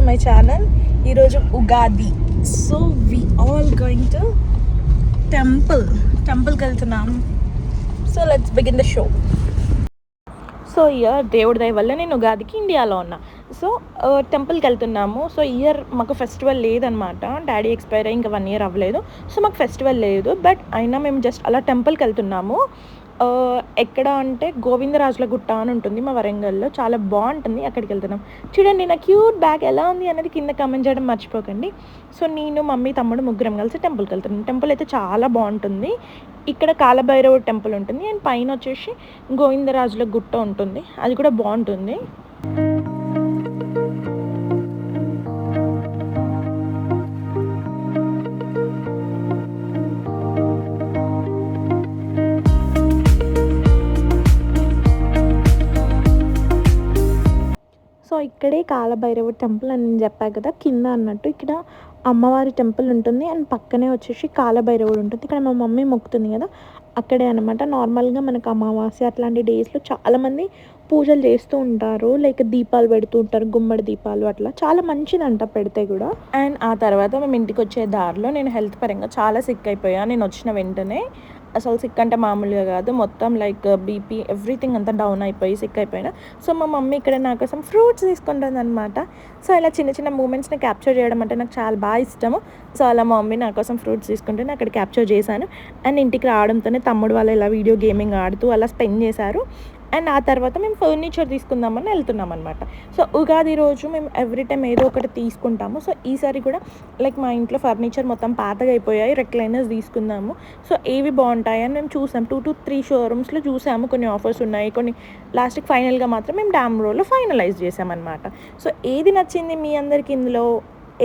My channel. ఈరోజు Ugadi. So we all going to టెంపుల్కి వెళ్తున్నాం. So let's begin the show. So year దేవుడి దయ వల్ల నేను ఉగాదికి ఇండియాలో ఉన్నా. సో టెంపుల్కి వెళ్తున్నాము. సో ఇయర్ మాకు ఫెస్టివల్ లేదనమాట. డాడీ ఎక్స్పైర్ అయ్యి ఇంకా 1 year అవ్వలేదు. సో మాకు ఫెస్టివల్ లేదు. బట్ అయినా మేము జస్ట్ అలా టెంపుల్కి వెళ్తున్నాము. ఎక్కడ అంటే గోవిందరాజుల గుట్ట అని ఉంటుంది మా వరంగల్లో. చాలా బాగుంటుంది, అక్కడికి వెళ్తున్నాం. చూడండి నా క్యూట్ బ్యాగ్ ఎలా ఉంది అనేది కింద కామెంట్ చేయడం మర్చిపోకండి. సో నేను మమ్మీ తమ్ముడు ముగ్గురం కలిసి టెంపుల్కి వెళ్తున్నాం. టెంపుల్ అయితే చాలా బాగుంటుంది. ఇక్కడ కాలభైరవ టెంపుల్ ఉంటుంది అండ్ పైన వచ్చేసి గోవిందరాజుల గుట్ట ఉంటుంది, అది కూడా బాగుంటుంది. సో ఇక్కడే కాలభైరవ టెంపుల్ అని నేను చెప్పాను కదా, కింద అన్నట్టు ఇక్కడ అమ్మవారి టెంపుల్ ఉంటుంది అండ్ పక్కనే వచ్చేసి కాలభైరవుడు ఉంటుంది. ఇక్కడ మా మమ్మీ మొక్కుతుంది కదా, అక్కడే అనమాట. నార్మల్గా మనకు అమావాస్య అట్లాంటి డేస్లో చాలామంది పూజలు చేస్తూ ఉంటారు, లైక్ దీపాలు పెడుతూ ఉంటారు, గుమ్మడి దీపాలు అట్లా. చాలా మంచిదంట పెడితే కూడా. అండ్ ఆ తర్వాత మేము ఇంటికి వచ్చే దారిలో నేను హెల్త్ పరంగా చాలా సిక్ అయిపోయాను. నేను వచ్చిన వెంటనే అసలు సిక్ అంటే మామూలుగా కాదు, మొత్తం లైక్ బీపీ ఎవ్రీథింగ్ అంతా డౌన్ అయిపోయి సిక్ అయిపోయినా. సో మా మమ్మీ ఇక్కడ నా కోసం ఫ్రూట్స్ తీసుకుంటుంది అనమాట. సో ఇలా చిన్న చిన్న మూమెంట్స్ని క్యాప్చర్ చేయడం అంటే నాకు చాలా బాగా ఇష్టము. సో అలా మా మమ్మీ నా కోసం ఫ్రూట్స్ తీసుకుంటే నేను అక్కడ క్యాప్చర్ చేశాను. అండ్ ఇంటికి రావడంతోనే తమ్ముడు వాళ్ళు ఇలా వీడియో గేమింగ్ ఆడుతూ అలా స్పెండ్ చేశారు. అండ్ ఆ తర్వాత మేము ఫర్నిచర్ తీసుకుందామని వెళ్తున్నాం అనమాట. సో ఉగాది రోజు మేము ఎవ్రీ టైం ఏదో ఒకటి తీసుకుంటాము. సో ఈసారి కూడా లైక్ మా ఇంట్లో ఫర్నిచర్ మొత్తం పాతగా అయిపోయాయి, రెక్లైనర్స్ తీసుకుందాము. సో ఏవి బాగుంటాయని మేము చూసాం. 2 to 3 షోరూమ్స్లో చూసాము, కొన్ని ఆఫర్స్ ఉన్నాయి, కొన్ని లాస్ట్కి ఫైనల్గా మాత్రం మేము డామ్ రోడ్లో ఫైనలైజ్ చేసామన్నమాట. సో ఏది నచ్చింది మీ అందరికి ఇందులో?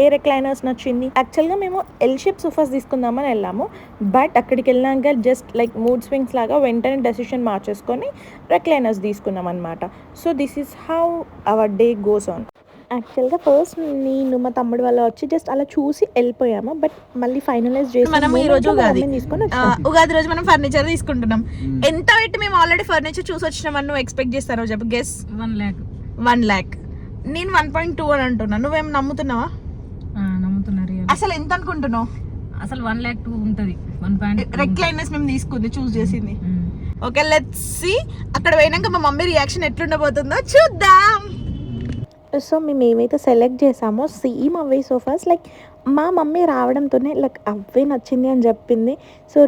ఏ రెక్లైనర్స్ నచ్చింది? యాక్చువల్గా మేము ఎల్ షేప్ సోఫాస్ తీసుకుందామని వెళ్ళాము, బట్ అక్కడికి వెళ్ళాక జస్ట్ లైక్ మూడ్ స్వింగ్స్ లాగా వెంటనే డెసిషన్ మార్చేసుకొని రెక్లైనర్స్ తీసుకున్నాం అనమాట. So this is how our day goes on. యాక్చువల్గా ఫస్ట్ నేను మా తమ్ముడు వల్ల వచ్చి జస్ట్ అలా చూసి వెళ్ళిపోయాము, బట్ మళ్ళీ ఫైనలైజ్ చేసి మనం ఈ రోజు తీసుకొని ఉగాది రోజు మనం ఫర్నిచర్ తీసుకుంటున్నాం. ఎంత పెట్టి మేము ఆల్రెడీ ఫర్నిచర్ చూసి వచ్చినామని నువ్వు ఎక్స్పెక్ట్ చేస్తారో చెప్పు. గెస్. 1 lakh. నేను 1.2 అని అంటున్నా, నువ్వేం నమ్ముతున్నావా? అసలు ఎంత అనుకుంటున్నావు? అసలు 1 lakh 2 ఉంటుంది. రెక్లైనర్స్ మేము తీసుకుంది, చూస్ చేసింది. Okay let's see. అక్కడ పోయినాక మా మమ్మీ రియాక్షన్ ఎట్లుండబోతుందో చూద్దాం. సో మేము ఏమైతే సెలెక్ట్ చేసామో సేమ్ అవే సోఫాస్, లైక్ మా మమ్మీ రావడంతోనే లైక్ అవే నచ్చింది అని చెప్పింది. సో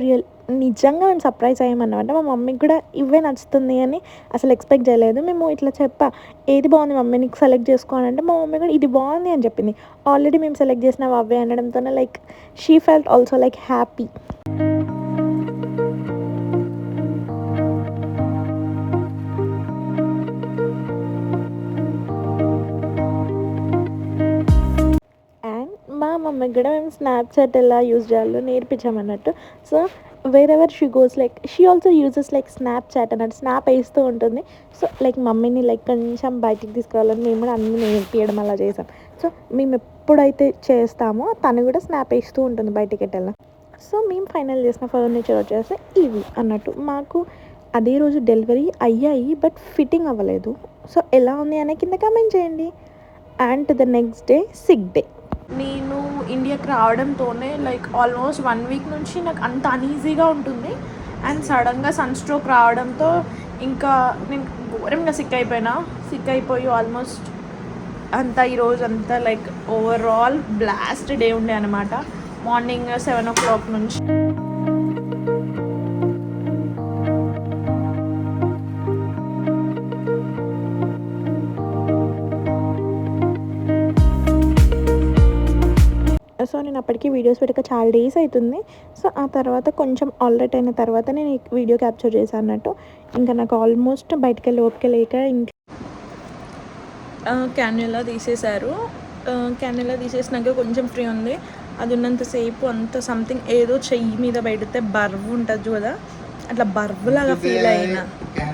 నిజంగా మేము సర్ప్రైజ్ అయ్యామన్నమాట. మా మమ్మీకి కూడా ఇవే నచ్చుతుంది అని అసలు ఎక్స్పెక్ట్ చేయలేదు. మేము ఇట్లా చెప్పా, ఏది బాగుంది మమ్మీ నీకు సెలెక్ట్ చేసుకోవాలంటే మా మమ్మీ కూడా ఇది బాగుంది అని చెప్పింది. ఆల్రెడీ మేము సెలెక్ట్ చేసినాం అవే అనడంతోనే like she felt also like happy. మా మమ్మీకి కూడా మేము స్నాప్చాట్ ఎలా యూజ్ చేయాలో నేర్పించామన్నట్టు. So wherever she goes like she also uses like Snapchat అన్నట్టు, స్నాప్ వేస్తూ ఉంటుంది. సో లైక్ మమ్మీని లైక్ కొంచెం బయటికి తీసుకురావాలని మేము కూడా అన్నీ నేర్పించడం అలా చేసాం. సో మేము ఎప్పుడైతే చేస్తామో తను కూడా స్నాప్ వేస్తూ ఉంటుంది బయటికి వెళ్ళినా. సో మేము ఫైనల్ చేసిన ఫర్నిచర్ వచ్చేసి ఇవి అన్నట్టు. మాకు అదే రోజు డెలివరీ అయ్యాయి, బట్ ఫిట్టింగ్ అవ్వలేదు. సో ఎలా ఉంది అనే కింద కామెంట్ చేయండి. And the next day sick day. నేను ఇండియాకి రావడంతోనే లైక్ ఆల్మోస్ట్ 1 week నుంచి నాకు అంత అన్ఈజీగా ఉంటుంది. అండ్ సడన్గా సన్ స్ట్రోక్ రావడంతో ఇంకా నేను ఘోరంగా సిక్ అయిపోయి ఆల్మోస్ట్ అంతా ఈరోజు అంతా లైక్ ఓవరాల్ బ్లాస్ట్ డే ఉండే అనమాట. మార్నింగ్ 7 o'clock నుంచి. సో నేను అప్పటికి వీడియోస్ పెట్టక చాలా డేస్ అవుతుంది. సో ఆ తర్వాత కొంచెం ఆల్రెట్ అయిన తర్వాత నేను ఈ వీడియో క్యాప్చర్ చేశాను అన్నట్టు. ఇంకా నాకు ఆల్మోస్ట్ బయటకు వెళ్ళి ఓపిక లేక ఇంట్లో క్యాన్యులా తీసేశారు. క్యాన్యులా తీసేసినాక కొంచెం ఫ్రీ ఉంది. అది ఉన్నంతసేపు అంత సంథింగ్ ఏదో చెయ్యి మీద పెడితే బర్వ్ ఉంటుంది కదా, అట్లా బర్వ్ లాగా ఫీల్ అయినా.